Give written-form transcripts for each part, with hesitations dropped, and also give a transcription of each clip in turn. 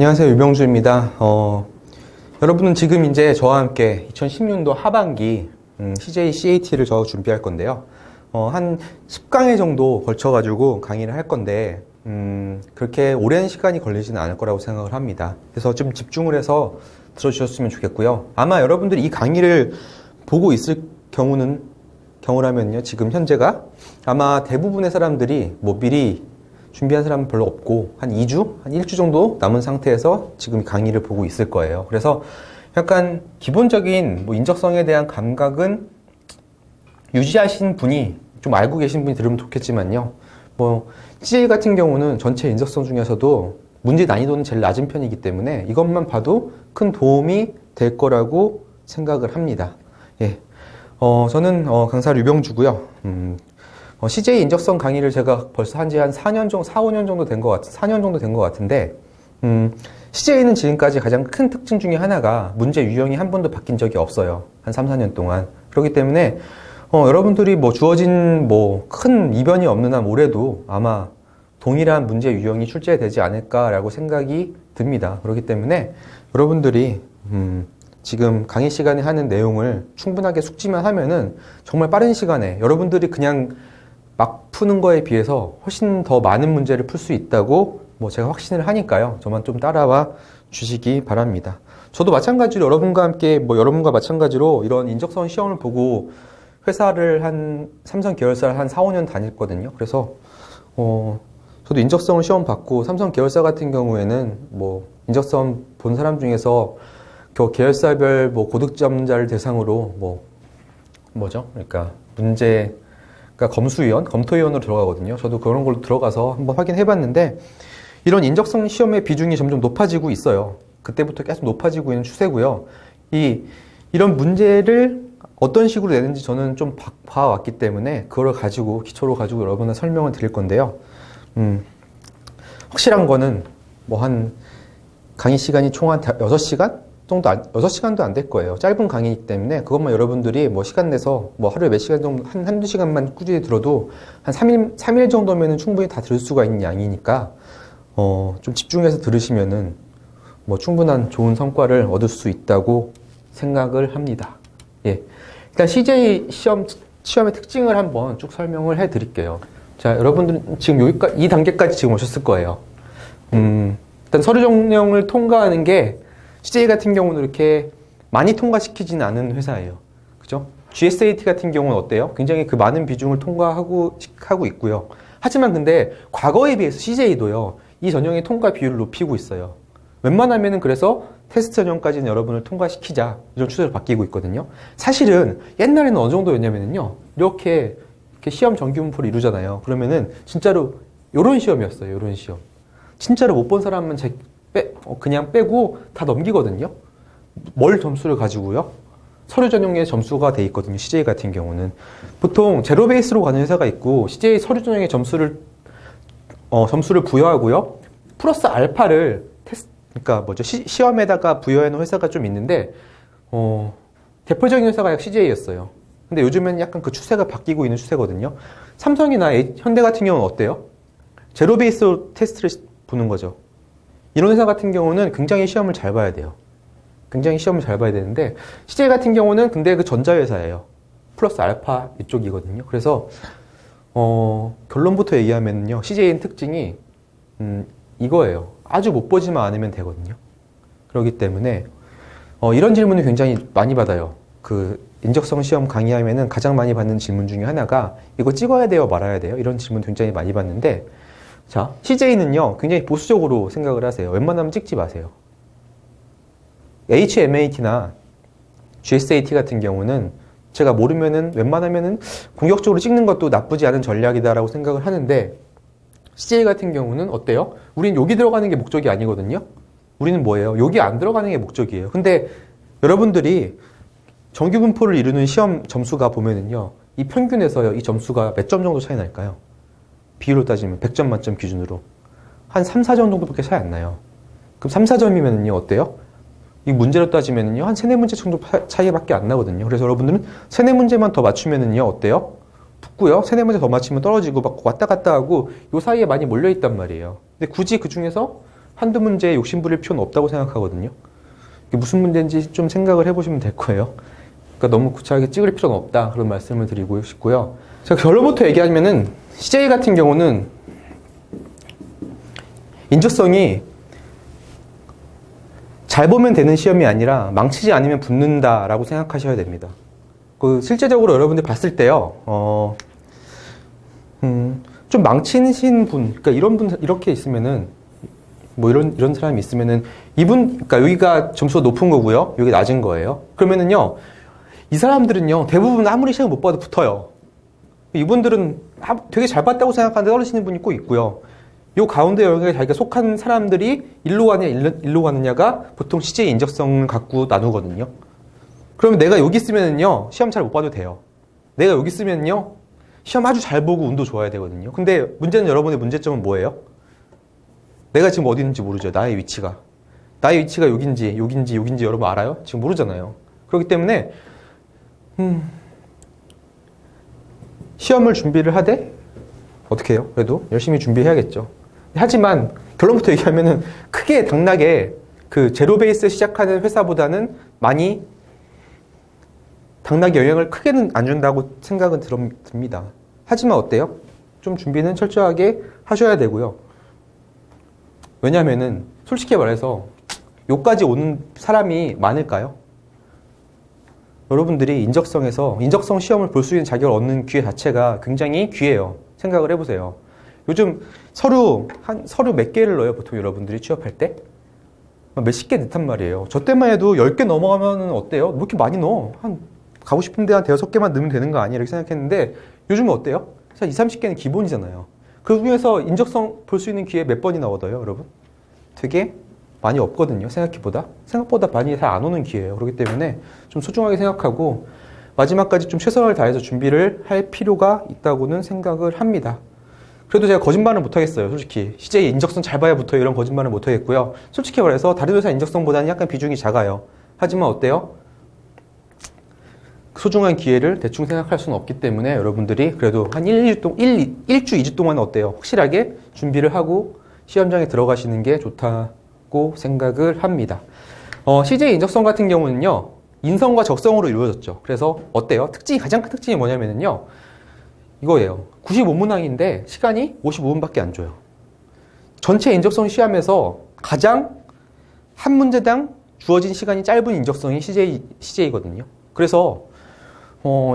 안녕하세요. 유병주입니다. 여러분은 지금 이제 저와 함께 2016년도 하반기 CJ CAT를 저 준비할 건데요. 한 10강회 정도 걸쳐가지고 강의를 할 건데, 그렇게 오랜 시간이 걸리지는 않을 거라고 생각을 합니다. 그래서 좀 집중을 해서 들어주셨으면 좋겠고요. 아마 여러분들이 이 강의를 보고 있을 경우라면요. 지금 현재가 아마 대부분의 사람들이 미리 준비한 사람은 별로 없고 한 2주, 한 1주 정도 남은 상태에서 지금 강의를 보고 있을 거예요. 그래서 약간 기본적인 인적성에 대한 감각은 유지하신 분이 좀 알고 계신 분이 들으면 좋겠지만요. CJ 같은 경우는 전체 인적성 중에서도 문제 난이도는 제일 낮은 편이기 때문에 이것만 봐도 큰 도움이 될 거라고 생각을 합니다. 예. 저는 강사 류병주고요. CJ 인적성 강의를 제가 벌써 한 4년 정도, 4, 5년 정도 된 것 4년 정도 된 것 같은데, CJ는 지금까지 가장 큰 특징 중에 하나가 문제 유형이 한 번도 바뀐 적이 없어요. 한 3, 4년 동안. 그렇기 때문에, 여러분들이 주어진 큰 이변이 없는 한 올해도 아마 동일한 문제 유형이 출제되지 않을까라고 생각이 듭니다. 그렇기 때문에 여러분들이, 지금 강의 시간에 하는 내용을 충분하게 숙지만 하면은 정말 빠른 시간에 여러분들이 그냥 막 푸는 거에 비해서 훨씬 더 많은 문제를 풀 수 있다고 제가 확신을 하니까요. 저만 좀 따라와 주시기 바랍니다. 저도 마찬가지로 여러분과 마찬가지로 이런 인적성 시험을 보고 회사를 삼성 계열사를 한 4, 5년 다녔거든요. 그래서 저도 인적성을 시험 받고 삼성 계열사 같은 경우에는 인적성 본 사람 중에서 계열사별 고득점자를 대상으로 그러니까 검수위원, 검토위원으로 들어가거든요. 저도 그런 걸로 들어가서 한번 확인해 봤는데, 이런 인적성 시험의 비중이 점점 높아지고 있어요. 그때부터 계속 높아지고 있는 추세고요. 이런 문제를 어떤 식으로 내는지 저는 좀 봐왔기 때문에, 그걸 기초로 가지고 여러분한테 설명을 드릴 건데요. 확실한 거는, 한 강의 시간이 총 한 6시간? 6시간도 안 될 거예요. 짧은 강의이기 때문에 그것만 여러분들이 시간 내서 하루에 몇 시간 정도, 한두 시간만 꾸준히 들어도 한 3일 정도면은 충분히 다 들을 수가 있는 양이니까, 좀 집중해서 들으시면은 충분한 좋은 성과를 얻을 수 있다고 생각을 합니다. 예. 일단 CJ 시험의 특징을 한번 쭉 설명을 해 드릴게요. 자, 여러분들은 지금 이 단계까지 지금 오셨을 거예요. 일단 서류 전형을 통과하는 게 CJ 같은 경우는 이렇게 많이 통과시키지는 않은 회사예요. 그죠? GSAT 같은 경우는 어때요? 굉장히 그 많은 비중을 통과하고 있고요. 하지만 근데 과거에 비해서 CJ도요, 이 전형의 통과 비율을 높이고 있어요. 웬만하면은 그래서 테스트 전형까지는 여러분을 통과시키자, 이런 추세로 바뀌고 있거든요. 사실은 옛날에는 어느 정도였냐면요, 이렇게 시험 정규 분포를 이루잖아요. 그러면은 진짜로 요런 시험이었어요. 요런 시험. 진짜로 못 본 사람은 그냥 빼고 다 넘기거든요. 뭘 점수를 가지고요? 서류 전형에 점수가 돼 있거든요. CJ 같은 경우는 보통 제로 베이스로 가는 회사가 있고, CJ 서류 전형에 점수를 부여하고요, 플러스 알파를 그러니까 시험에다가 부여해 놓은 회사가 좀 있는데, 대표적인 회사가 CJ였어요. 근데 요즘엔 약간 그 추세가 바뀌고 있는 추세거든요. 삼성이나 현대 같은 경우는 어때요? 제로 베이스로 테스트를 보는 거죠. 이런 회사 같은 경우는 굉장히 시험을 잘 봐야 돼요. 굉장히 시험을 잘 봐야 되는데, CJ 같은 경우는 근데 그 전자회사예요. 플러스 알파 이쪽이거든요. 그래서 결론부터 얘기하면요, CJ의 특징이 이거예요. 아주 못 보지만 않으면 되거든요. 그렇기 때문에 이런 질문을 굉장히 많이 받아요. 인적성 시험 강의하면은 가장 많이 받는 질문 중에 하나가, 이거 찍어야 돼요, 말아야 돼요? 이런 질문 굉장히 많이 받는데, 자, CJ는요, 굉장히 보수적으로 생각을 하세요. 웬만하면 찍지 마세요. HMAT나 GSAT 같은 경우는 제가 모르면은 웬만하면은 공격적으로 찍는 것도 나쁘지 않은 전략이다라고 생각을 하는데, CJ 같은 경우는 어때요? 우린 여기 들어가는 게 목적이 아니거든요? 우리는 뭐예요? 여기 안 들어가는 게 목적이에요. 근데 여러분들이 정규 분포를 이루는 시험 점수가 보면은요, 이 평균에서요, 이 점수가 몇 점 정도 차이 날까요? 비율로 따지면 100점 만점 기준으로 한 3, 4점 정도밖에 차이 안 나요. 그럼 3, 4점이면은요, 어때요? 이 문제로 따지면은요, 한 3, 4문제 정도 차이밖에 안 나거든요. 그래서 여러분들은 3, 4문제만 더 맞추면은요, 어때요? 붙고요. 3, 4문제 더 맞추면 떨어지고 막 왔다 갔다 하고 요 사이에 많이 몰려 있단 말이에요. 근데 굳이 그 중에서 한두 문제에 욕심 부릴 필요는 없다고 생각하거든요. 이게 무슨 문제인지 좀 생각을 해보시면 될 거예요. 그러니까 너무 구차하게 찍을 필요는 없다. 그런 말씀을 드리고 싶고요. 자, 결론부터 얘기하면은 CJ 같은 경우는 인적성이 잘 보면 되는 시험이 아니라 망치지 않으면 붙는다라고 생각하셔야 됩니다. 실제적으로 여러분들 봤을 때요, 좀 망치신 분, 그러니까 이런 분, 이렇게 있으면은, 뭐 이런 사람이 있으면은, 그러니까 여기가 점수가 높은 거고요, 여기 낮은 거예요. 그러면은요, 이 사람들은요, 대부분 아무리 시험 못 봐도 붙어요. 이분들은 되게 잘 봤다고 생각하는데 떨어지는 분이 꼭 있고요. 요 가운데 여기에 자기가 속한 사람들이 일로 가느냐, 일로 가느냐가 보통 CJ 인적성을 갖고 나누거든요. 그러면 내가 여기 있으면은요, 시험 잘 못 봐도 돼요. 내가 여기 있으면요, 시험 아주 잘 보고 운도 좋아야 되거든요. 근데 문제는 여러분의 문제점은 뭐예요? 내가 지금 어디 있는지 모르죠. 나의 위치가. 나의 위치가 여긴지 여러분 알아요? 지금 모르잖아요. 그렇기 때문에 시험을 준비를 하되 어떻게 해요? 그래도 열심히 준비해야겠죠. 하지만 결론부터 얘기하면은 크게 당락에 그 제로 베이스 시작하는 회사보다는 많이 당락에 영향을 크게는 안 준다고 생각은 듭니다. 하지만 어때요? 좀 준비는 철저하게 하셔야 되고요. 왜냐면은 솔직히 말해서 여기까지 오는 사람이 많을까요? 여러분들이 인적성 시험을 볼 수 있는 자격을 얻는 기회 자체가 굉장히 귀해요. 생각을 해보세요. 요즘 서류 몇 개를 넣어요? 보통 여러분들이 취업할 때? 몇십 개 넣단 말이에요. 저 때만 해도 10개 넘어가면 어때요? 뭐 이렇게 많이 넣어? 가고 싶은데 한 5개만 넣으면 되는 거 아니야? 이렇게 생각했는데 요즘은 어때요? 20, 30개는 기본이잖아요. 그 중에서 인적성 볼 수 있는 기회 몇 번이나 얻어요, 여러분? 되게 많이 없거든요, 생각보다 많이 잘 안 오는 기회예요. 그렇기 때문에 좀 소중하게 생각하고 마지막까지 좀 최선을 다해서 준비를 할 필요가 있다고는 생각을 합니다. 그래도 제가 거짓말은 못하겠어요, 솔직히. CJ 인적성 잘 봐야 붙어요, 이런 거짓말은 못하겠고요. 솔직히 말해서 다른 회사 인적성보다는 약간 비중이 작아요. 하지만 어때요? 소중한 기회를 대충 생각할 수는 없기 때문에 여러분들이 그래도 한 1주, 2주 동안 어때요? 확실하게 준비를 하고 시험장에 들어가시는 게 좋다고 생각을 합니다. CJ 인적성 같은 경우는요, 인성과 적성으로 이루어졌죠. 그래서 어때요? 가장 큰 특징이 뭐냐면요, 이거예요. 95문항인데 시간이 55분밖에 안 줘요. 전체 인적성 시험에서 가장 한 문제당 주어진 시간이 짧은 인적성이 CJ거든요. 그래서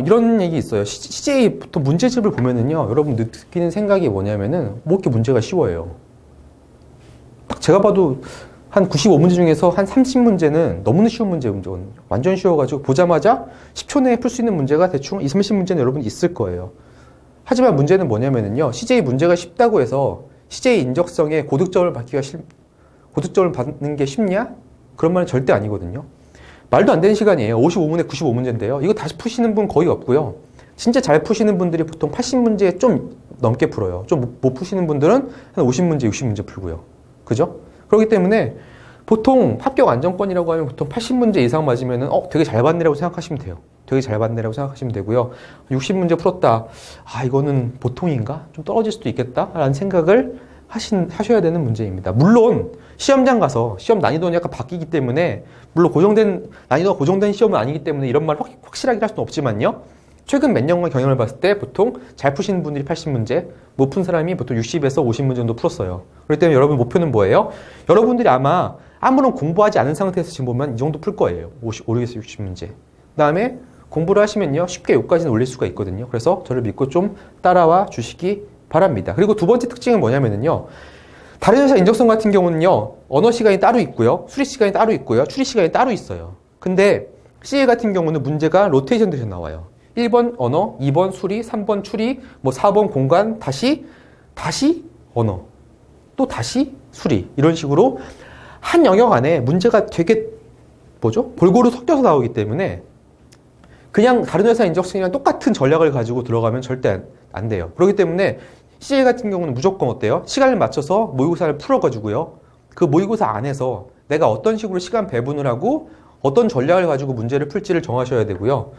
이런 얘기 있어요. CJ 보통 문제집을 보면은요, 여러분 느끼는 생각이 뭐냐면은 뭐 이렇게 문제가 쉬워요. 딱 제가 봐도 한 95문제 중에서 한 30문제는 너무나 쉬운 문제거든요. 완전 쉬워가지고 보자마자 10초 내에 풀 수 있는 문제가 대충 20, 30문제는 여러분 있을 거예요. 하지만 문제는 뭐냐면은요, CJ 문제가 쉽다고 해서 CJ 인적성에 고득점을 받는 게 쉽냐? 그런 말은 절대 아니거든요. 말도 안 되는 시간이에요. 55문에 95문제인데요. 이거 다시 푸시는 분 거의 없고요. 진짜 잘 푸시는 분들이 보통 80문제 좀 넘게 풀어요. 좀 못 푸시는 분들은 한 50문제, 60문제 풀고요. 그죠? 그렇기 때문에 보통 합격 안정권이라고 하면 보통 80문제 이상 맞으면은 되게 잘 봤네라고 생각하시면 돼요. 되게 잘 봤네라고 생각하시면 되고요. 60문제 풀었다. 이거는 보통인가? 좀 떨어질 수도 있겠다? 라는 생각을 하셔야 되는 문제입니다. 물론 시험장 가서 시험 난이도는 약간 바뀌기 때문에, 물론 난이도가 고정된 시험은 아니기 때문에 이런 말 확실하게 할 수는 없지만요, 최근 몇 년간 경험을 봤을 때 보통 잘 푸시는 분들이 80문제, 못 푼 사람이 보통 60에서 50문제 정도 풀었어요. 그렇기 때문에 여러분 목표는 뭐예요? 여러분들이 아마 아무런 공부하지 않은 상태에서 지금 보면 이 정도 풀 거예요. 50에서 60문제. 그 다음에 공부를 하시면요, 쉽게 여기까지는 올릴 수가 있거든요. 그래서 저를 믿고 좀 따라와 주시기 바랍니다. 그리고 두 번째 특징은 뭐냐면요, 다른 회사 인적성 같은 경우는요, 언어 시간이 따로 있고요, 수리 시간이 따로 있고요, 추리 시간이 따로 있어요. 근데 CA 같은 경우는 문제가 로테이션 돼서 나와요. 1번 언어, 2번 수리, 3번 추리, 4번 공간, 다시 언어, 또 다시 수리, 이런 식으로 한 영역 안에 문제가 되게 골고루 섞여서 나오기 때문에 그냥 다른 회사 인적성이랑 똑같은 전략을 가지고 들어가면 절대 안 돼요. 그렇기 때문에 CA 같은 경우는 무조건 어때요? 시간을 맞춰서 모의고사를 풀어가지고요, 그 모의고사 안에서 내가 어떤 식으로 시간 배분을 하고 어떤 전략을 가지고 문제를 풀지를 정하셔야 되고요.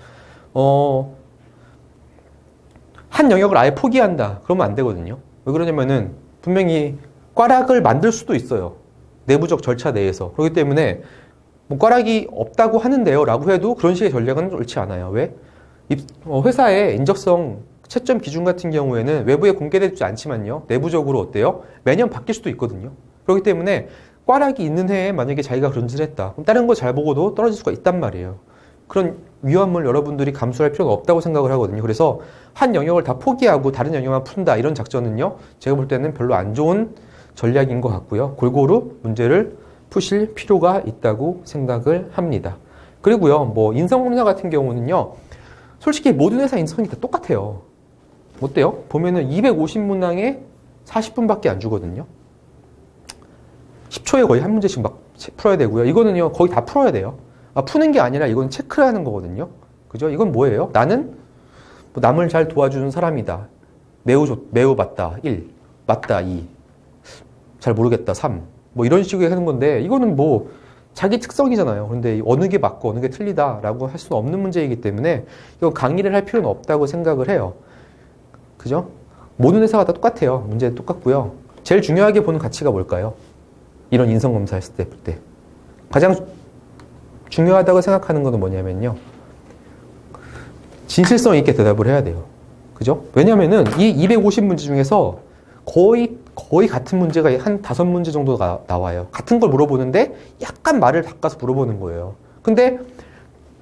한 영역을 아예 포기한다, 그러면 안 되거든요. 왜 그러냐면은 분명히 꽈락을 만들 수도 있어요. 내부적 절차 내에서. 그렇기 때문에 뭐 꽈락이 없다고 하는데요 라고 해도 그런 식의 전략은 옳지 않아요. 왜? 회사의 인적성 채점 기준 같은 경우에는 외부에 공개되지 않지만요, 내부적으로 어때요? 매년 바뀔 수도 있거든요. 그렇기 때문에 꽈락이 있는 해에 만약에 자기가 그런 짓을 했다, 그럼 다른 거 잘 보고도 떨어질 수가 있단 말이에요. 그런 위험을 여러분들이 감수할 필요가 없다고 생각을 하거든요. 그래서 한 영역을 다 포기하고 다른 영역만 푼다, 이런 작전은요, 제가 볼 때는 별로 안 좋은 전략인 것 같고요. 골고루 문제를 푸실 필요가 있다고 생각을 합니다. 그리고요, 뭐 인성검사 같은 경우는요, 솔직히 모든 회사 인성이 다 똑같아요. 어때요? 보면은 250문항에 40분밖에 안 주거든요. 10초에 거의 한 문제씩 막 풀어야 되고요. 이거는요, 거의 다 풀어야 돼요. 푸는 게 아니라 이건 체크를 하는 거거든요. 그죠? 이건 뭐예요? 나는 뭐 남을 잘 도와주는 사람이다. 매우 맞다. 1. 맞다. 2. 잘 모르겠다. 3. 뭐 이런 식으로 하는 건데, 이거는 뭐 자기 특성이잖아요. 그런데 어느 게 맞고 어느 게 틀리다라고 할 수는 없는 문제이기 때문에 이거 강의를 할 필요는 없다고 생각을 해요. 그죠? 모든 회사가 다 똑같아요. 문제는 똑같고요. 제일 중요하게 보는 가치가 뭘까요? 이런 인성검사 했을 때. 가장 중요하다고 생각하는 것은 뭐냐면요, 진실성 있게 대답을 해야 돼요. 그죠? 왜냐면은 이 250문제 중에서 거의 같은 문제가 한 5문제 정도가 나와요. 같은 걸 물어보는데 약간 말을 바꿔서 물어보는 거예요. 근데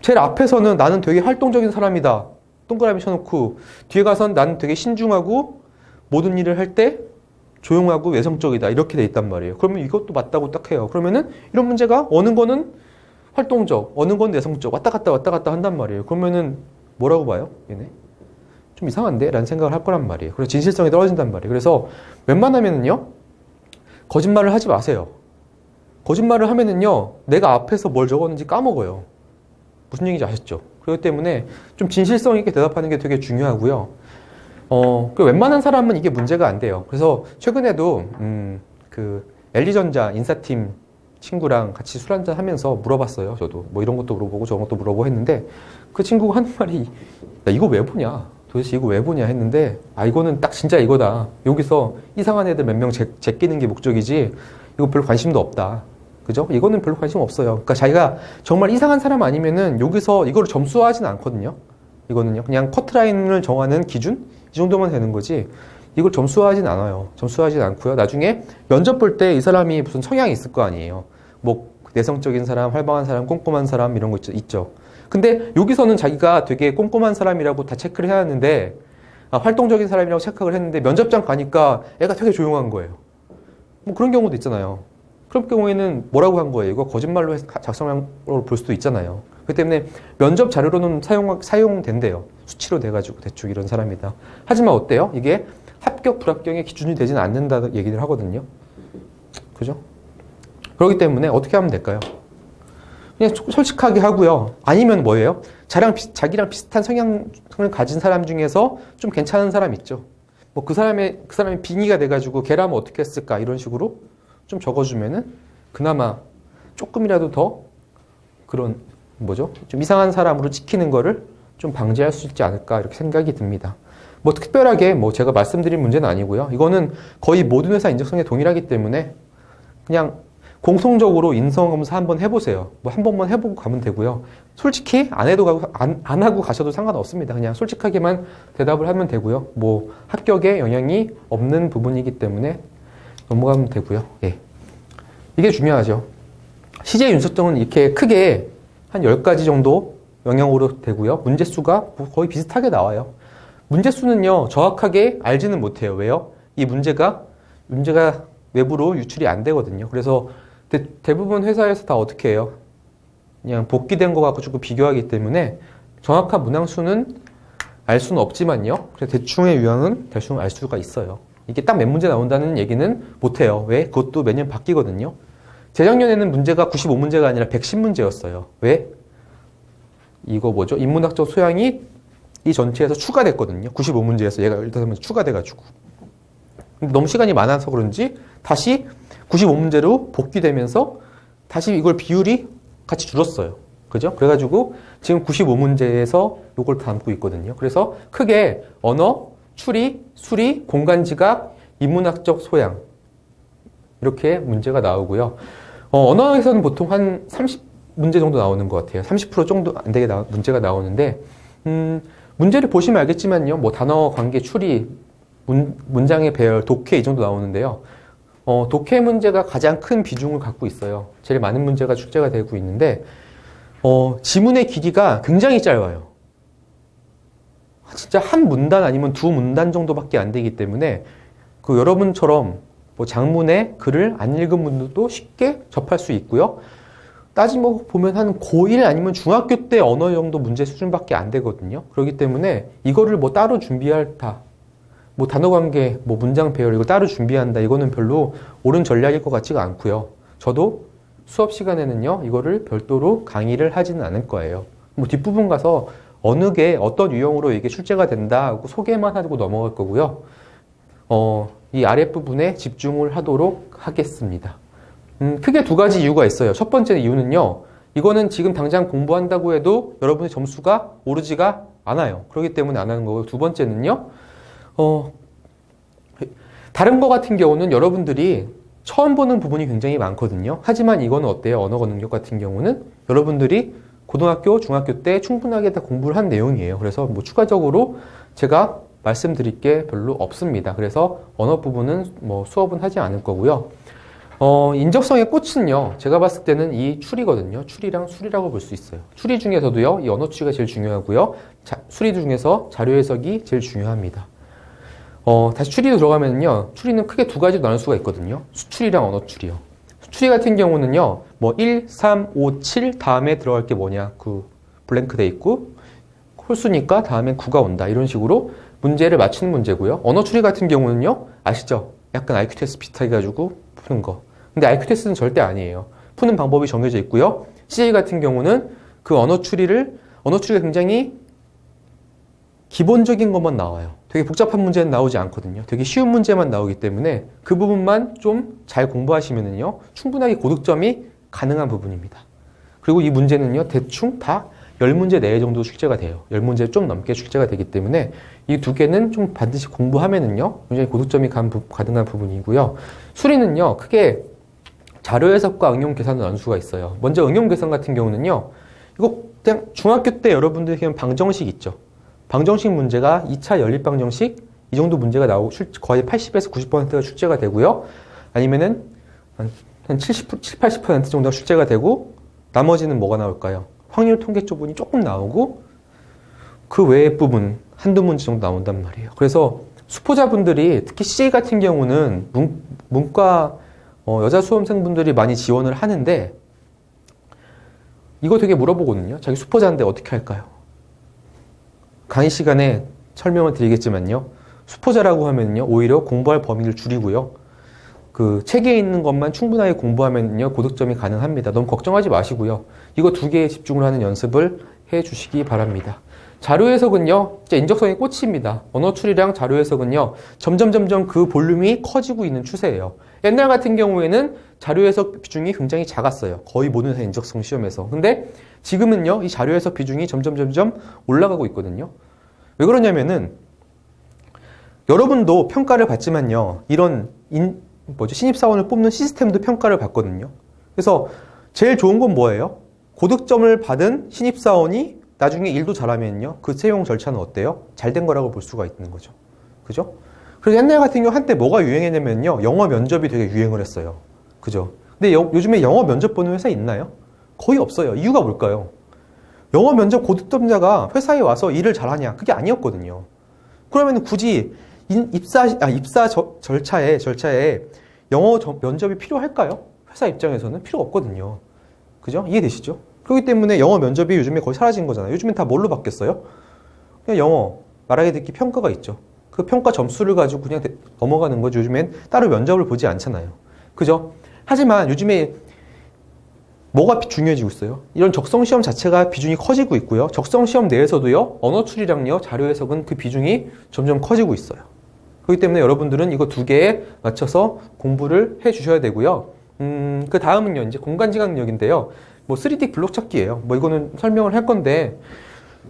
제일 앞에서는 나는 되게 활동적인 사람이다, 동그라미 쳐놓고, 뒤에 가선 나는 되게 신중하고 모든 일을 할 때 조용하고 외성적이다, 이렇게 돼 있단 말이에요. 그러면 이것도 맞다고 딱 해요. 그러면은 이런 문제가 어느 거는 활동적, 어느 건 내성적, 왔다 갔다 한단 말이에요. 그러면은 뭐라고 봐요? 얘네? 좀 이상한데? 라는 생각을 할 거란 말이에요. 그래서 진실성이 떨어진단 말이에요. 그래서 웬만하면은요, 거짓말을 하지 마세요. 거짓말을 하면은요, 내가 앞에서 뭘 적었는지 까먹어요. 무슨 얘기인지 아셨죠? 그렇기 때문에 좀 진실성 있게 대답하는 게 되게 중요하고요. 웬만한 사람은 이게 문제가 안 돼요. 그래서 최근에도 LG전자 인사팀 친구랑 같이 술 한잔 하면서 물어봤어요. 저도 뭐 이런 것도 물어보고 저런 것도 물어보고 했는데, 그 친구가 하는 말이, 나 이거 왜 보냐? 도대체 이거 왜 보냐 했는데, 이거는 딱 진짜 이거다. 여기서 이상한 애들 몇 명 제끼는 게 목적이지 이거 별로 관심도 없다. 그죠? 이거는 별로 관심 없어요. 그러니까 자기가 정말 이상한 사람 아니면은 여기서 이거를 점수화하진 않거든요. 이거는요, 그냥 커트라인을 정하는 기준? 이 정도만 되는 거지 이걸 점수화하진 않아요. 점수화하진 않고요. 나중에 면접 볼 때 이 사람이 무슨 성향이 있을 거 아니에요. 뭐 내성적인 사람, 활발한 사람, 꼼꼼한 사람, 이런 거 있죠. 근데 여기서는 자기가 되게 꼼꼼한 사람이라고 다 체크를 해야 하는데, 활동적인 사람이라고 체크를 했는데 면접장 가니까 애가 되게 조용한 거예요. 뭐 그런 경우도 있잖아요. 그런 경우에는 뭐라고 한 거예요? 이거 거짓말로 작성한 걸로 볼 수도 있잖아요. 그렇기 때문에 면접 자료로는 사용된대요. 수치로 돼가지고 대충 이런 사람이다. 하지만 어때요? 이게 합격, 불합격의 기준이 되지는 않는다는 얘기를 하거든요. 그죠? 그렇기 때문에 어떻게 하면 될까요? 그냥 솔직하게 하고요. 아니면 뭐예요? 자기랑 비슷한 성향을 가진 사람 중에서 좀 괜찮은 사람 있죠. 뭐 그 사람이 빙의가 돼가지고 걔라면 어떻게 했을까, 이런 식으로 좀 적어주면은 그나마 조금이라도 더 그런 좀 이상한 사람으로 찍히는 거를 좀 방지할 수 있지 않을까, 이렇게 생각이 듭니다. 뭐 특별하게 제가 말씀드린 문제는 아니고요. 이거는 거의 모든 회사 인적성에 동일하기 때문에 그냥 공통적으로 인성검사 한번 해보세요. 뭐 한 번만 해보고 가면 되고요. 솔직히 안 하고 가셔도 상관없습니다. 그냥 솔직하게만 대답을 하면 되고요. 뭐 합격에 영향이 없는 부분이기 때문에 넘어가면 되고요. 예. 이게 중요하죠. CJ 윤석정은 이렇게 크게 한 10가지 정도 영역으로 되고요. 문제수가 거의 비슷하게 나와요. 문제수는요, 정확하게 알지는 못해요. 왜요? 이 문제가 외부로 유출이 안 되거든요. 그래서 대부분 회사에서 다 어떻게 해요? 그냥 복귀된 거 가지고 비교하기 때문에 정확한 문항수는 알 수는 없지만요. 그래서 대충의 유형은 대충 알 수가 있어요. 이게 딱 몇 문제 나온다는 얘기는 못해요. 왜? 그것도 매년 바뀌거든요. 재작년에는 문제가 95문제가 아니라 110문제였어요. 왜? 이거 인문학적 소양이 이 전체에서 추가됐거든요. 95문제에서 얘가 15문제 추가돼가지고. 너무 시간이 많아서 그런지 다시 95문제로 복귀되면서 다시 이걸 비율이 같이 줄었어요. 그죠? 그래가지고 지금 95문제에서 이걸 담고 있거든요. 그래서 크게 언어, 추리, 수리, 공간지각, 인문학적 소양, 이렇게 문제가 나오고요. 언어에서는 보통 한 30문제 정도 나오는 것 같아요. 30% 정도 안 되게 문제가 나오는데, 문제를 보시면 알겠지만요. 뭐 단어 관계 추리, 문장의 배열, 독해 이 정도 나오는데요. 독해 문제가 가장 큰 비중을 갖고 있어요. 제일 많은 문제가 출제가 되고 있는데, 지문의 길이가 굉장히 짧아요. 진짜 한 문단 아니면 두 문단 정도밖에 안 되기 때문에, 여러분처럼 뭐 장문의 글을 안 읽은 분들도 쉽게 접할 수 있고요. 따지고 보면 한 고1 아니면 중학교 때 언어 정도 문제 수준밖에 안 되거든요. 그렇기 때문에 이거를 뭐 따로 준비할다. 뭐 단어 관계, 뭐 문장 배열 이거 따로 준비한다. 이거는 별로 옳은 전략일 것 같지가 않고요. 저도 수업 시간에는요, 이거를 별도로 강의를 하지는 않을 거예요. 뭐 뒷부분 가서 어느 게 어떤 유형으로 이게 출제가 된다 하고 소개만 하고 넘어갈 거고요. 이 아랫부분에 집중을 하도록 하겠습니다. 크게 두 가지 이유가 있어요. 첫 번째 이유는요, 이거는 지금 당장 공부한다고 해도 여러분의 점수가 오르지가 않아요. 그렇기 때문에 안 하는 거고요. 두 번째는요, 다른 거 같은 경우는 여러분들이 처음 보는 부분이 굉장히 많거든요. 하지만 이거는 어때요? 언어 능력 같은 경우는 여러분들이 고등학교, 중학교 때 충분하게 다 공부를 한 내용이에요. 그래서 뭐 추가적으로 제가 말씀드릴 게 별로 없습니다. 그래서 언어 부분은 뭐 수업은 하지 않을 거고요. 인적성의 꽃은요, 제가 봤을 때는 이 추리거든요. 추리랑 수리라고 볼 수 있어요. 추리 중에서도요, 이 언어 추리가 제일 중요하고요. 수리 중에서 자료 해석이 제일 중요합니다. 다시 추리로 들어가면요, 추리는 크게 두 가지로 나눌 수가 있거든요. 수추리랑 언어 추리요. 수추리 같은 경우는요, 뭐 1, 3, 5, 7 다음에 들어갈 게 뭐냐, 블랭크 돼 있고, 홀수니까 다음에 9가 온다. 이런 식으로 문제를 맞추는 문제고요. 언어 추리 같은 경우는요, 아시죠? 약간 IQ 테스트 비슷하게 가지고 푸는 거. 근데 IQ 테스트는 절대 아니에요. 푸는 방법이 정해져 있고요. CA 같은 경우는 그 언어 추리가 굉장히 기본적인 것만 나와요. 되게 복잡한 문제는 나오지 않거든요. 되게 쉬운 문제만 나오기 때문에 그 부분만 좀 잘 공부하시면은요, 충분하게 고득점이 가능한 부분입니다. 그리고 이 문제는요, 대충 다 10문제 내외 정도 출제가 돼요. 10문제 좀 넘게 출제가 되기 때문에 이 두 개는 좀 반드시 공부하면은요, 굉장히 고득점이 가능한 부분이고요. 수리는요, 크게 자료 해석과 응용 계산을 나눌 수가 있어요. 먼저 응용 계산 같은 경우는요, 이거 그냥 중학교 때 여러분들이 그냥 방정식 있죠. 방정식 문제가 2차 연립 방정식 이 정도 문제가 나오고 거의 80에서 90%가 출제가 되고요. 아니면은 한 70, 80% 정도가 출제가 되고 나머지는 뭐가 나올까요? 확률 통계 부분이 조금 나오고 그 외의 부분 한두 문제 정도 나온단 말이에요. 그래서 수포자분들이 특히 CJ 같은 경우는 문과 여자 수험생분들이 많이 지원을 하는데 이거 되게 물어보거든요. 자기 수포자인데 어떻게 할까요? 강의 시간에 설명을 드리겠지만요. 수포자라고 하면요, 오히려 공부할 범위를 줄이고요. 그 책에 있는 것만 충분하게 공부하면요, 고득점이 가능합니다. 너무 걱정하지 마시고요. 이거 두 개에 집중을 하는 연습을 해 주시기 바랍니다. 자료 해석은요, 진짜 인적성의 꽃입니다. 언어 추리랑 자료 해석은요, 점점 그 볼륨이 커지고 있는 추세예요. 옛날 같은 경우에는 자료 해석 비중이 굉장히 작았어요. 거의 모든 회사 인적성 시험에서. 근데 지금은요, 이 자료 해석 비중이 점점 올라가고 있거든요. 왜 그러냐면은, 여러분도 평가를 받지만요, 이런 신입사원을 뽑는 시스템도 평가를 받거든요. 그래서 제일 좋은 건 뭐예요? 고득점을 받은 신입사원이 나중에 일도 잘하면요, 그 채용 절차는 어때요? 잘 된 거라고 볼 수가 있는 거죠. 그죠? 그래서 옛날 같은 경우 한때 뭐가 유행했냐면요, 영어 면접이 되게 유행을 했어요. 그죠? 근데 요즘에 영어 면접 보는 회사 있나요? 거의 없어요. 이유가 뭘까요? 영어 면접 고득점자가 회사에 와서 일을 잘하냐? 그게 아니었거든요. 그러면 굳이 입사 절차에 영어 면접이 필요할까요? 회사 입장에서는 필요 없거든요. 그죠? 이해되시죠? 그렇기 때문에 영어 면접이 요즘에 거의 사라진 거잖아요. 요즘엔 다 뭘로 바뀌었어요? 그냥 영어, 말하기 듣기 평가가 있죠. 그 평가 점수를 가지고 그냥 넘어가는 거죠. 요즘엔 따로 면접을 보지 않잖아요. 그죠? 하지만 요즘에 뭐가 중요해지고 있어요? 이런 적성시험 자체가 비중이 커지고 있고요. 적성시험 내에서도요, 언어 추리랑요, 자료 해석은 그 비중이 점점 커지고 있어요. 그렇기 때문에 여러분들은 이거 두 개에 맞춰서 공부를 해 주셔야 되고요. 그 다음은요, 이제 공간지각력인데요. 뭐 3D 블록 찾기예요. 뭐 이거는 설명을 할 건데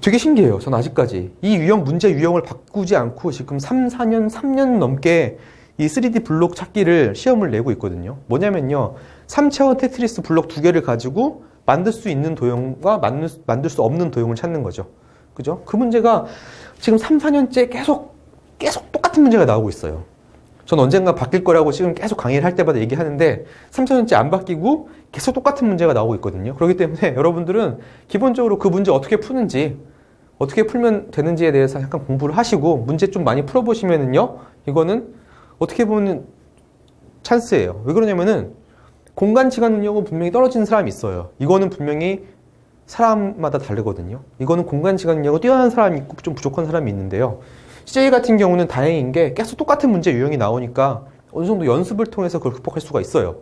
되게 신기해요. 전 아직까지 이 문제 유형을 바꾸지 않고 지금 3년 넘게 이 3D 블록 찾기를 시험을 내고 있거든요. 뭐냐면요. 3차원 테트리스 블록 2개를 가지고 만들 수 있는 도형과 만들 수 없는 도형을 찾는 거죠. 그죠? 그 문제가 지금 3, 4년째 계속 똑같은 문제가 나오고 있어요. 전 언젠가 바뀔 거라고 지금 계속 강의를 할 때마다 얘기하는데 3, 4년째 안 바뀌고 계속 똑같은 문제가 나오고 있거든요. 그렇기 때문에 여러분들은 기본적으로 그 문제 어떻게 푸는지, 어떻게 풀면 되는지에 대해서 약간 공부를 하시고 문제 좀 많이 풀어보시면은요, 이거는 어떻게 보면 찬스예요. 왜 그러냐면은 공간 시간 능력은 분명히 떨어지는 사람이 있어요. 이거는 분명히 사람마다 다르거든요. 이거는 공간 시간 능력이 뛰어난 사람이 있고 좀 부족한 사람이 있는데요. CJ 같은 경우는 다행인 게 계속 똑같은 문제 유형이 나오니까 어느 정도 연습을 통해서 그걸 극복할 수가 있어요.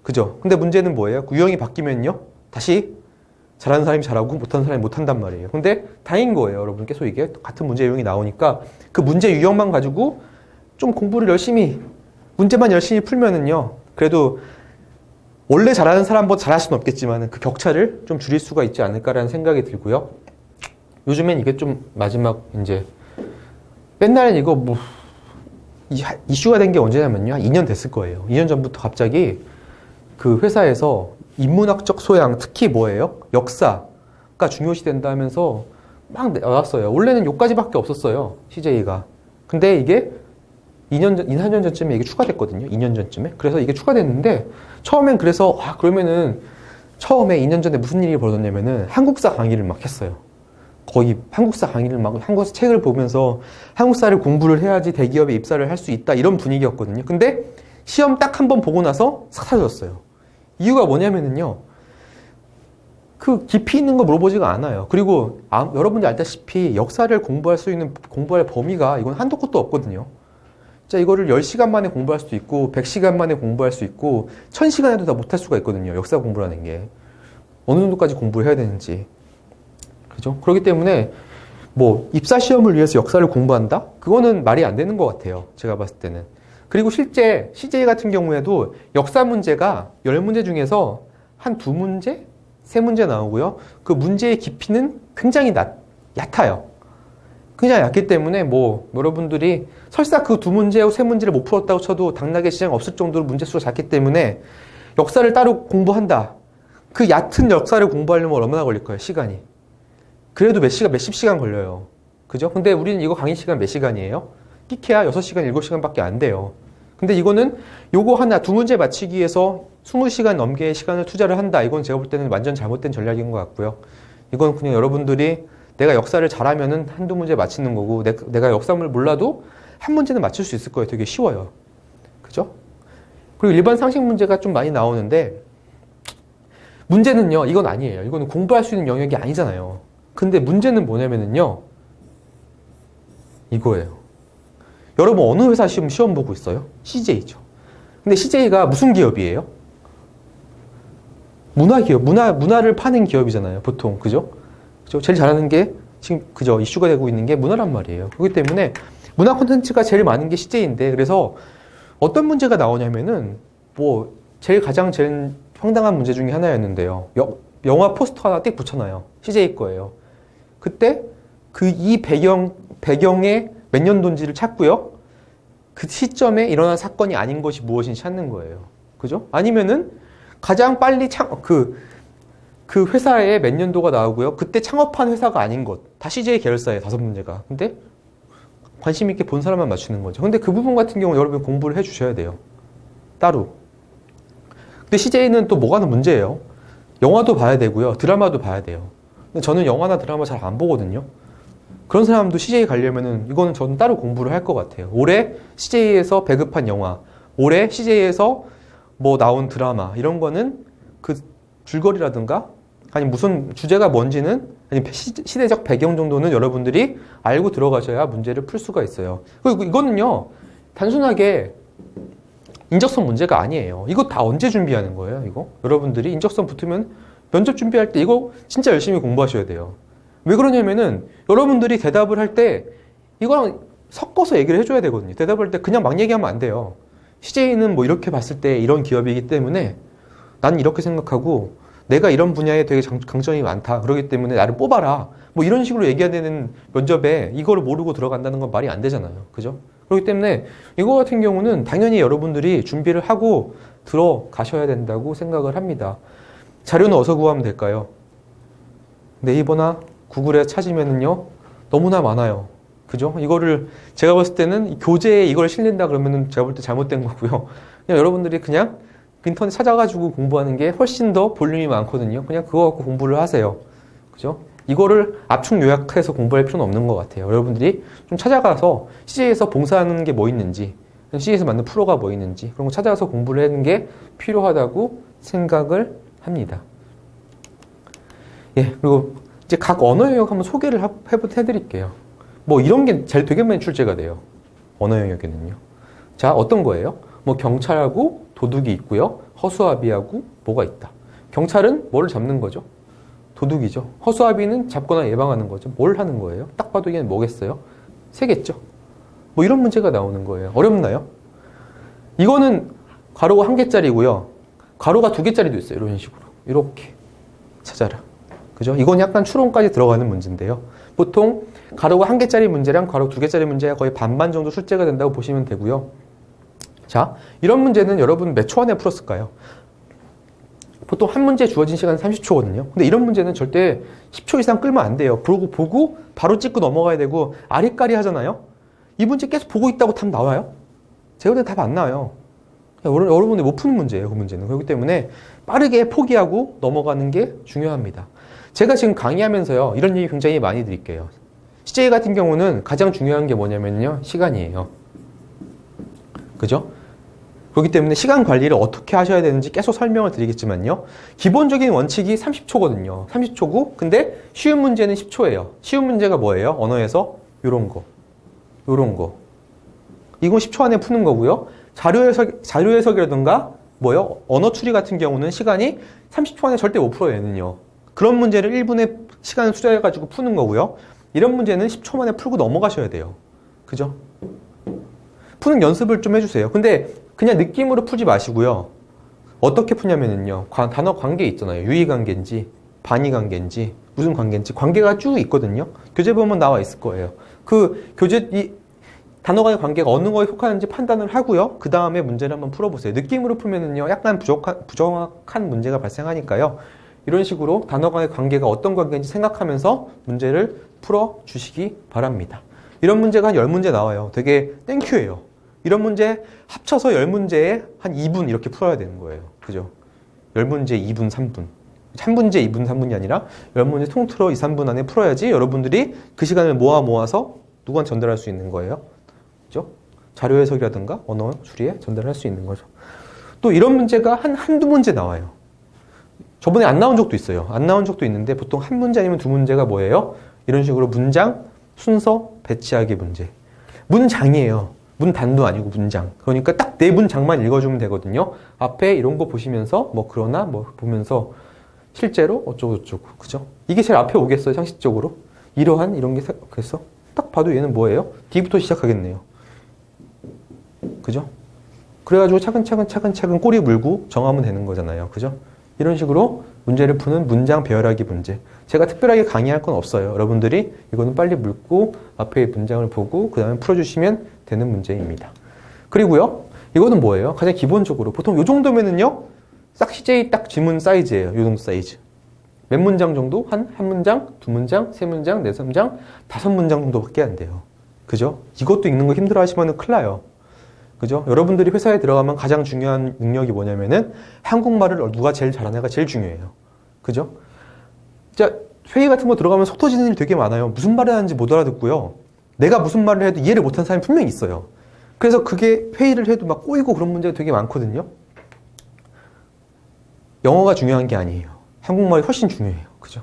그죠? 근데 문제는 뭐예요? 유형이 바뀌면요, 다시 잘하는 사람이 잘하고 못하는 사람이 못한단 말이에요. 근데 다행인 거예요, 여러분. 계속 이게 같은 문제 유형이 나오니까 그 문제 유형만 가지고 좀 공부를 열심히, 문제만 열심히 풀면은요, 그래도 원래 잘하는 사람보다 잘할 수는 없겠지만 그 격차를 좀 줄일 수가 있지 않을까라는 생각이 들고요. 요즘엔 이게 좀 마지막 이제 맨날은 이거 뭐 이슈가 된 게 언제냐면요, 한 2년 됐을 거예요. 2년 전부터 갑자기 그 회사에서 인문학적 소양, 특히 뭐예요? 역사가 중요시 된다 하면서 막 나왔어요. 원래는 요까지밖에 없었어요, CJ가. 근데 이게 2년 전, 2, 4년 전쯤에 이게 추가됐거든요. 2년 전쯤에. 그래서 이게 추가됐는데, 처음엔 그래서, 그러면은, 처음에 2년 전에 무슨 일이 벌어졌냐면은, 한국사 강의를 막 했어요. 거의 한국사 강의를 막, 한국사 책을 보면서, 한국사를 공부를 해야지 대기업에 입사를 할 수 있다, 이런 분위기였거든요. 근데, 시험 딱 한 번 보고 나서 싹 사라졌어요. 이유가 뭐냐면은요, 그 깊이 있는 거 물어보지가 않아요. 그리고, 여러분들 알다시피, 역사를 공부할 범위가, 이건 한도 끝도 없거든요. 자, 이거를 10시간 만에 공부할 수도 있고 100시간 만에 공부할 수 있고 1000시간 해도 다 못할 수가 있거든요. 역사 공부라는 게. 어느 정도까지 공부를 해야 되는지. 그죠? 그렇기 때문에 뭐 입사 시험을 위해서 역사를 공부한다? 그거는 말이 안 되는 것 같아요. 제가 봤을 때는. 그리고 실제 CJ 같은 경우에도 역사 문제가 10문제 중에서 한 2문제? 3문제 나오고요. 그 문제의 깊이는 굉장히 얕아요. 굉장히 얕기 때문에 뭐 여러분들이 설사 그 2문제하고 3문제를 못 풀었다고 쳐도 당락에 지장 없을 정도로 문제수가 작기 때문에 역사를 따로 공부한다. 그 얕은 역사를 공부하려면 얼마나 걸릴까요? 시간이. 그래도 몇십 시간 걸려요. 그죠? 근데 우리는 이거 강의 시간 몇 시간이에요? 끼케야 6시간, 7시간밖에 안 돼요. 근데 이거는 요거 하나 2문제 맞히기 위해서 20시간 넘게 시간을 투자를 한다. 이건 제가 볼 때는 완전 잘못된 전략인 것 같고요. 이건 그냥 여러분들이 내가 역사를 잘하면은 한두 문제 맞히는 거고, 내가 역사를 몰라도 한 문제는 맞출 수 있을 거예요. 되게 쉬워요. 그죠? 그리고 일반 상식 문제가 좀 많이 나오는데, 문제는요, 이건 아니에요. 이거는 공부할 수 있는 영역이 아니잖아요. 근데 문제는 뭐냐면은요, 이거예요. 여러분, 어느 회사 시험 보고 있어요? CJ죠. 근데 CJ가 무슨 기업이에요? 문화기업, 문화를 파는 기업이잖아요. 보통. 그죠? 제일 잘하는 게 지금 그죠, 이슈가 되고 있는 게 문화란 말이에요. 그렇기 때문에 문화 콘텐츠가 제일 많은 게 CJ인데, 그래서 어떤 문제가 나오냐면은 뭐 제일 황당한 문제 중에 하나였는데요. 영화 포스터 하나 띡 붙여놔요. CJ 거예요. 그때 이 배경의 몇 년도인지를 찾고요. 그 시점에 일어난 사건이 아닌 것이 무엇인지 찾는 거예요. 그죠? 아니면은 가장 빨리 그 회사에 몇 년도가 나오고요. 그때 창업한 회사가 아닌 것. 다 CJ 계열사예요. 5문제가. 근데 관심 있게 본 사람만 맞추는 거죠. 근데 그 부분 같은 경우 여러분 공부를 해 주셔야 돼요. 따로. 근데 CJ는 또 뭐가 문제예요? 영화도 봐야 되고요. 드라마도 봐야 돼요. 근데 저는 영화나 드라마 잘 안 보거든요. 그런 사람도 CJ 가려면은 이거는 저는 따로 공부를 할 것 같아요. 올해 CJ에서 배급한 영화, 올해 CJ에서 뭐 나온 드라마, 이런 거는 그 줄거리라든가 아니 무슨 주제가 뭔지는 아니 시대적 배경 정도는 여러분들이 알고 들어가셔야 문제를 풀 수가 있어요. 그리고 이거는요, 단순하게 인적성 문제가 아니에요. 이거 다 언제 준비하는 거예요, 이거? 여러분들이 인적성 붙으면 면접 준비할 때 이거 진짜 열심히 공부하셔야 돼요. 왜 그러냐면은 여러분들이 대답을 할 때 이거랑 섞어서 얘기를 해줘야 되거든요. 대답할 때 그냥 막 얘기하면 안 돼요. CJ는 뭐 이렇게 봤을 때 이런 기업이기 때문에 나는 이렇게 생각하고 내가 이런 분야에 되게 강점이 많다. 그렇기 때문에 나를 뽑아라. 뭐 이런 식으로 얘기해야 되는 면접에 이거를 모르고 들어간다는 건 말이 안 되잖아요. 그죠? 그렇기 때문에 이거 같은 경우는 당연히 여러분들이 준비를 하고 들어가셔야 된다고 생각을 합니다. 자료는 어디서 구하면 될까요? 네이버나 구글에 찾으면은요, 너무나 많아요. 그죠? 이거를 제가 봤을 때는 교재에 이걸 실린다 그러면은 제가 볼 때 잘못된 거고요. 그냥 여러분들이 그냥 인터넷 찾아가지고 공부하는 게 훨씬 더 볼륨이 많거든요. 그냥 그거 갖고 공부를 하세요. 그죠? 이거를 압축 요약해서 공부할 필요는 없는 것 같아요. 여러분들이 좀 찾아가서 CJ에서 봉사하는 게 뭐 있는지, CJ에서 만든 프로가 뭐 있는지 그런 거 찾아가서 공부를 하는 게 필요하다고 생각을 합니다. 예, 그리고 이제 각 언어 영역 한번 소개를 해드릴게요. 뭐 이런 게 제일 되게 많이 출제가 돼요. 언어 영역에는요. 자, 어떤 거예요? 뭐 경찰하고 도둑이 있고요. 허수아비하고 뭐가 있다. 경찰은 뭐를 잡는 거죠? 도둑이죠. 허수아비는 잡거나 예방하는 거죠. 뭘 하는 거예요? 딱 봐도 이게 뭐겠어요? 새겠죠. 뭐 이런 문제가 나오는 거예요. 어렵나요? 이거는 괄호가 1개짜리고요. 괄호가 2개짜리도 있어요. 이런 식으로. 이렇게 찾아라. 그죠? 이건 약간 추론까지 들어가는 문제인데요. 보통 괄호가 1개짜리 문제랑 괄호 2개짜리 문제가 거의 반반 정도 출제가 된다고 보시면 되고요. 자, 이런 문제는 여러분 몇 초 안에 풀었을까요? 보통 한 문제 주어진 시간은 30초거든요. 근데 이런 문제는 절대 10초 이상 끌면 안 돼요. 그러고 보고 바로 찍고 넘어가야 되고 아리까리 하잖아요. 이 문제 계속 보고 있다고 답 나와요? 제가 볼 때 답 안 나와요. 여러분들이 못 푸는 문제예요. 그 문제는. 그렇기 때문에 빠르게 포기하고 넘어가는 게 중요합니다. 제가 지금 강의하면서요. 이런 얘기 굉장히 많이 드릴게요. CJ 같은 경우는 가장 중요한 게 뭐냐면요. 시간이에요. 그죠? 그렇기 때문에 시간 관리를 어떻게 하셔야 되는지 계속 설명을 드리겠지만요. 기본적인 원칙이 30초거든요. 30초고, 근데 쉬운 문제는 10초예요. 쉬운 문제가 뭐예요? 언어에서 요런 거. 요런 거. 이건 10초 안에 푸는 거고요. 자료 해석이라든가, 뭐요? 언어 추리 같은 경우는 시간이 30초 안에 절대 못 풀어요, 얘는요. 그런 문제를 1분의 시간을 투자해가지고 푸는 거고요. 이런 문제는 10초 만에 풀고 넘어가셔야 돼요. 그죠? 푸는 연습을 좀 해주세요. 근데 그냥 느낌으로 풀지 마시고요. 어떻게 푸냐면요. 단어 관계 있잖아요. 유의 관계인지, 반의 관계인지, 무슨 관계인지 관계가 쭉 있거든요. 교재 보면 나와 있을 거예요. 그 교재, 이 단어 간의 관계가 어느 거에 속하는지 판단을 하고요. 그 다음에 문제를 한번 풀어보세요. 느낌으로 풀면은요. 약간 부정확한 문제가 발생하니까요. 이런 식으로 단어 간의 관계가 어떤 관계인지 생각하면서 문제를 풀어주시기 바랍니다. 이런 문제가 한 10문제 나와요. 되게 땡큐예요. 이런 문제 합쳐서 10문제에 한 2분 이렇게 풀어야 되는 거예요. 그죠? 10문제 2분, 3분. 한 문제 2분, 3분이 아니라 10문제 통틀어 2, 3분 안에 풀어야지 여러분들이 그 시간을 모아서 누구한테 전달할 수 있는 거예요. 그죠? 자료 해석이라든가 언어 추리에 전달할 수 있는 거죠. 또 이런 문제가 한두 문제 나와요. 저번에 안 나온 적도 있어요. 안 나온 적도 있는데 보통 한 문제 아니면 두 문제가 뭐예요? 이런 식으로 문장, 순서, 배치하기 문제. 문장이에요. 문단도 아니고 문장. 그러니까 딱 네 문장만 읽어주면 되거든요. 앞에 이런 거 보시면서 뭐 그러나 뭐 보면서 실제로 어쩌고저쩌고. 그죠? 이게 제일 앞에 오겠어요. 상식적으로. 이러한 이런 게 그래서 딱 봐도 얘는 뭐예요? D부터 시작하겠네요. 그죠? 그래가지고 차근차근 꼬리 물고 정하면 되는 거잖아요. 그죠? 이런 식으로 문제를 푸는 문장 배열하기 문제. 제가 특별하게 강의할 건 없어요. 여러분들이 이거는 빨리 물고 앞에 문장을 보고 그 다음에 풀어주시면 되는 문제입니다. 그리고요. 이거는 뭐예요? 가장 기본적으로 보통 이 정도면은요. 싹 CJ 딱 지문 사이즈예요. 요 정도 사이즈. 몇 문장 정도? 한 문장, 두 문장, 세 문장, 네 문장, 5문장 정도밖에 안 돼요. 그죠? 이것도 읽는 거 힘들어 하시면은 큰일 나요. 그죠? 여러분들이 회사에 들어가면 가장 중요한 능력이 뭐냐면은 한국말을 누가 제일 잘하냐가 제일 중요해요. 그죠? 진짜 회의 같은 거 들어가면 속 터지는 일이 되게 많아요. 무슨 말을 하는지 못 알아듣고요. 내가 무슨 말을 해도 이해를 못하는 사람이 분명히 있어요. 그래서 그게 회의를 해도 막 꼬이고 그런 문제가 되게 많거든요. 영어가 중요한 게 아니에요. 한국말이 훨씬 중요해요. 그죠?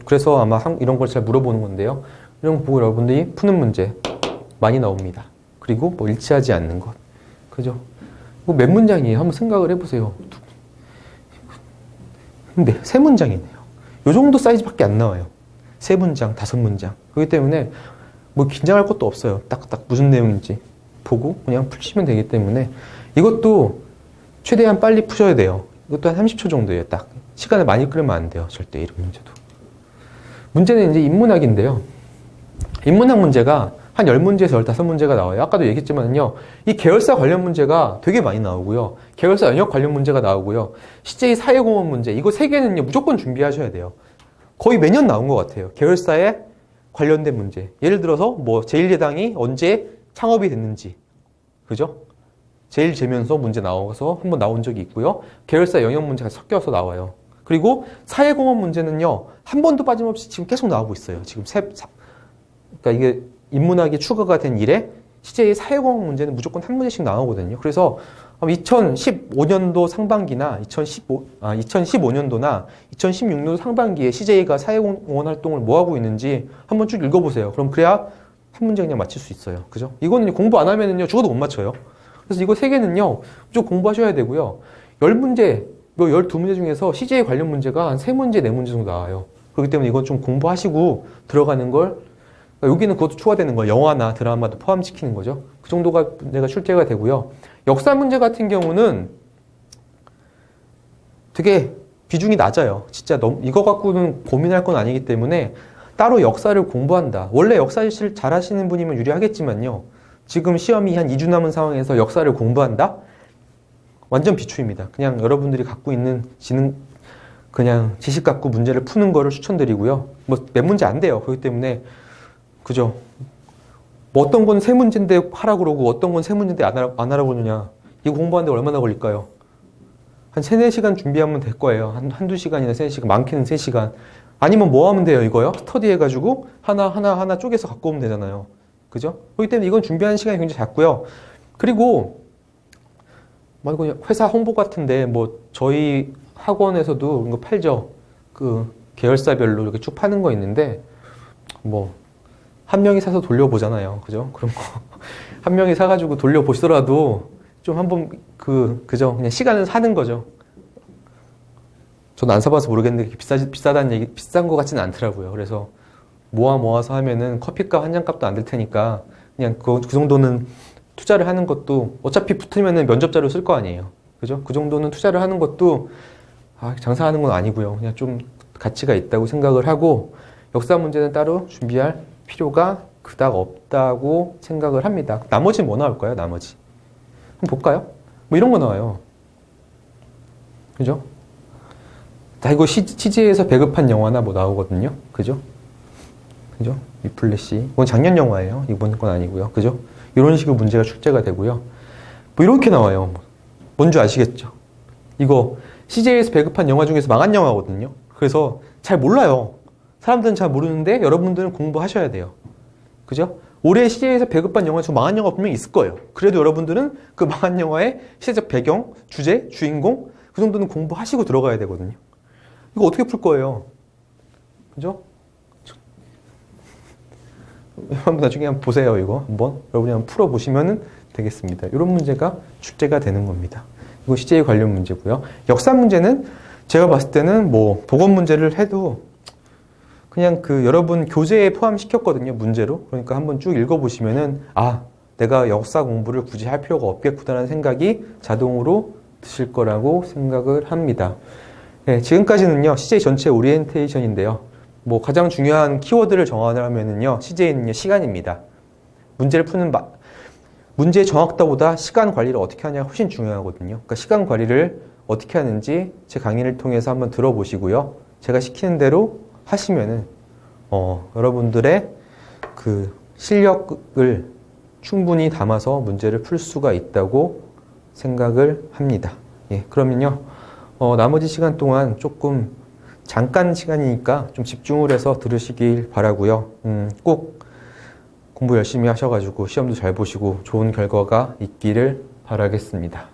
그래서 아마 이런 걸 잘 물어보는 건데요. 이런 거 보고 여러분들이 푸는 문제 많이 나옵니다. 그리고 뭐 일치하지 않는 것. 그죠? 몇 문장이에요? 한번 생각을 해보세요. 근데 3문장이네요. 요 정도 사이즈밖에 안 나와요. 3문장, 5문장. 그렇기 때문에 뭐 긴장할 것도 없어요. 딱딱 무슨 내용인지 보고 그냥 푸시면 되기 때문에 이것도 최대한 빨리 푸셔야 돼요. 이것도 한 30초 정도예요. 딱. 시간을 많이 끌면 안 돼요. 절대 이런 문제도. 문제는 이제 인문학인데요. 인문학 문제가 한 10문제에서 15문제가 나와요. 아까도 얘기했지만요. 이 계열사 관련 문제가 되게 많이 나오고요. 계열사 영역 관련 문제가 나오고요. CJ 사회공헌 문제, 이거 3개는요, 무조건 준비하셔야 돼요. 거의 매년 나온 것 같아요. 계열사에 관련된 문제. 예를 들어서 뭐 제1예당이 언제 창업이 됐는지. 그죠? 제1제면서 문제 나와서 한번 나온 적이 있고요. 계열사 영역 문제가 섞여서 나와요. 그리고 사회공헌 문제는요, 한 번도 빠짐없이 지금 계속 나오고 있어요. 지금 그러니까 이게 인문학이 추가가 된 이래 CJ 사회공헌 문제는 무조건 한 문제씩 나오거든요. 그래서 2015년도 상반기나 2015년도나 2016년도 상반기에 CJ가 사회공헌 활동을 뭐 하고 있는지 한번 쭉 읽어보세요. 그럼 그래야 한 문제 그냥 맞힐 수 있어요. 그죠? 이거는 공부 안 하면은요, 죽어도 못 맞춰요. 그래서 이거 3개는요, 무조건 공부하셔야 되고요. 10문제, 뭐 12문제 중에서 CJ 관련 문제가 한 3문제, 4문제 정도 나와요. 그렇기 때문에 이건 좀 공부하시고 들어가는 걸, 그러니까 여기는 그것도 추가되는 거예요. 영화나 드라마도 포함시키는 거죠. 그 정도가 문제가 출제가 되고요. 역사 문제 같은 경우는 되게 비중이 낮아요. 진짜 이거 갖고는 고민할 건 아니기 때문에 따로 역사를 공부한다. 원래 역사를 잘 하시는 분이면 유리하겠지만요. 지금 시험이 한 2주 남은 상황에서 역사를 공부한다? 완전 비추입니다. 그냥 여러분들이 갖고 있는 그냥 지식 갖고 문제를 푸는 거를 추천드리고요. 뭐 몇 문제 안 돼요. 그렇기 때문에 그죠? 뭐 어떤 건 3문제인데 하라고 그러고 어떤 건 3문제인데 안 하라고 그러느냐. 이거 공부하는데 얼마나 걸릴까요? 한 3, 4시간 준비하면 될 거예요. 한두 시간이나 3시간, 많게는 3시간. 아니면 뭐 하면 돼요, 이거요? 스터디 해가지고 하나 쪼개서 갖고 오면 되잖아요. 그죠? 그렇기 때문에 이건 준비하는 시간이 굉장히 작고요. 그리고 회사 홍보 같은데 뭐 저희 학원에서도 이거 팔죠. 그 계열사별로 이렇게 쭉 파는 거 있는데 뭐 한 명이 사서 돌려보잖아요. 그죠? 그럼 한 명이 사가지고 돌려보시더라도 좀 한번 그죠? 그냥 시간을 사는 거죠. 저는 안 사봐서 모르겠는데 비싸다는 얘기, 비싼 거 같지는 않더라고요. 그래서 모아서 하면은 커피값 한 잔 값도 안 될 테니까 그냥 그 정도는 투자를 하는 것도 어차피 붙으면은 면접자료 쓸 거 아니에요. 그죠? 그 정도는 투자를 하는 것도 장사하는 건 아니고요. 그냥 좀 가치가 있다고 생각을 하고 역사 문제는 따로 준비할 필요가 그닥 없다고 생각을 합니다. 나머지는 뭐 나올까요? 나머지. 한번 볼까요? 뭐 이런 거 나와요. 그죠? 다 이거 CG에서 배급한 영화나 뭐 나오거든요. 그죠? 그죠? 위플래시. 이건 작년 영화예요. 이번 건 아니고요. 그죠? 이런 식으로 문제가 출제가 되고요. 뭐 이렇게 나와요. 뭔지 아시겠죠? 이거 CJ에서 배급한 영화 중에서 망한 영화거든요. 그래서 잘 몰라요. 사람들은 잘 모르는데 여러분들은 공부하셔야 돼요. 그죠? 올해 CJ에서 배급한 영화 중 망한 영화 분명히 있을 거예요. 그래도 여러분들은 그 망한 영화의 시대적 배경, 주제, 주인공 그 정도는 공부하시고 들어가야 되거든요. 이거 어떻게 풀 거예요? 그죠? 한번 나중에 한번 보세요. 이거 한번 여러분이 한번 풀어보시면 되겠습니다. 이런 문제가 출제가 되는 겁니다. 이거 CJ 관련 문제고요. 역사 문제는 제가 봤을 때는 뭐 보건 문제를 해도 그냥 여러분 교재에 포함시켰거든요. 문제로. 그러니까 한번 쭉 읽어보시면은 내가 역사 공부를 굳이 할 필요가 없겠구나라는 생각이 자동으로 드실 거라고 생각을 합니다. 네, 지금까지는요. CJ 전체 오리엔테이션인데요. 뭐 가장 중요한 키워드를 정하려면은요. CJ는요. 시간입니다. 문제를 푸는 문제의 정확도보다 시간 관리를 어떻게 하냐가 훨씬 중요하거든요. 그러니까 시간 관리를 어떻게 하는지 제 강의를 통해서 한번 들어보시고요. 제가 시키는 대로 하시면은 여러분들의 그 실력을 충분히 담아서 문제를 풀 수가 있다고 생각을 합니다. 예, 그러면요. 나머지 시간 동안 조금 잠깐 시간이니까 좀 집중을 해서 들으시길 바라고요. 꼭 공부 열심히 하셔가지고 시험도 잘 보시고 좋은 결과가 있기를 바라겠습니다.